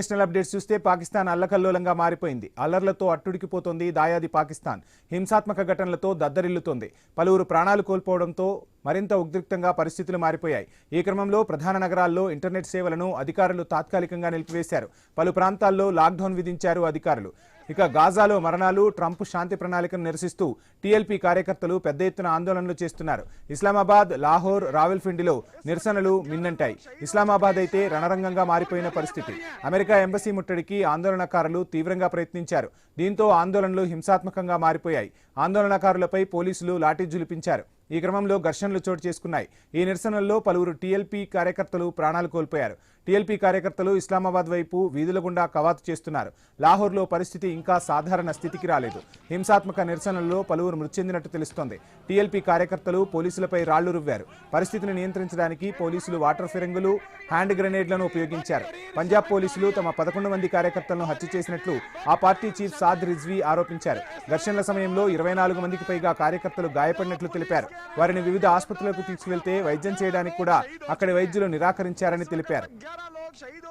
National updates చూస్తే పాకిస్తాన్ అల్లకల్లోలంగా మారిపోయింది. అల్లర్లతో అట్టుడికిపోతోంది దాయాది పాకిస్తాన్. హింసాత్మక ఘటనలతో దద్దరిల్లుతోంది. పలువురు ప్రాణాలు కోల్పోవడంతో మరింత ఉద్రిక్తంగా పరిస్థితులు మారిపోయాయి. ఈ క్రమంలో ప్రధాన నగరాల్లో ఇంటర్నెట్ సేవలను అధికారులు తాత్కాలికంగా నిలిపివేశారు. పలు ప్రాంతాల్లో లాక్డౌన్ విధించారు అధికారులు. ఇక గాజాలో మరణాలు, ట్రంప్ శాంతి ప్రణాళికను నిరసిస్తూ టీఎల్పీ కార్యకర్తలు పెద్ద ఎత్తున ఆందోళనలు చేస్తున్నారు. ఇస్లామాబాద్, లాహోర్, రావల్పిండిలో నిరసనలు మిన్నంటాయి. ఇస్లామాబాద్ అయితే రణరంగంగా మారిపోయిన పరిస్థితి. అమెరికా ఎంబసీ ముట్టడికి ఆందోళనకారులు తీవ్రంగా ప్రయత్నించారు. దీంతో ఆందోళనలు హింసాత్మకంగా మారిపోయాయి. ఆందోళనకారులపై పోలీసులు లాఠీ జులిపించారు. ఈ క్రమంలో ఘర్షణలు చోటు చేసుకున్నాయి. ఈ నిరసనల్లో పలువురు టీఎల్పీ కార్యకర్తలు ప్రాణాలు కోల్పోయారు. టీఎల్పీ కార్యకర్తలు ఇస్లామాబాద్ వైపు వీధుల గుండా కవాతు చేస్తున్నారు. లాహోర్లో పరిస్థితి ఇంకా సాధారణ స్థితికి రాలేదు. హింసాత్మక నిరసనల్లో పలువురు మృతి చెందినట్టు తెలుస్తోంది. టీఎల్పీ కార్యకర్తలు పోలీసులపై రాళ్లు రువ్వారు. పరిస్థితిని నియంత్రించడానికి పోలీసులు వాటర్ ఫిరంగులు, హ్యాండ్ గ్రెనేడ్లను ఉపయోగించారు. పంజాబ్ పోలీసులు తమ 11 మంది కార్యకర్తలను హత్య చేసినట్లు ఆ పార్టీ చీఫ్ సాద్ రిజ్వీ ఆరోపించారు. ఘర్షణల సమయంలో 24 మందికి పైగా కార్యకర్తలు గాయపడినట్లు తెలిపారు. వారిని వివిధ ఆసుపత్రులకు తీసుకువెళ్తే వైద్యం చేయడానికి కూడా అక్కడి వైద్యులు నిరాకరించారని తెలిపారు.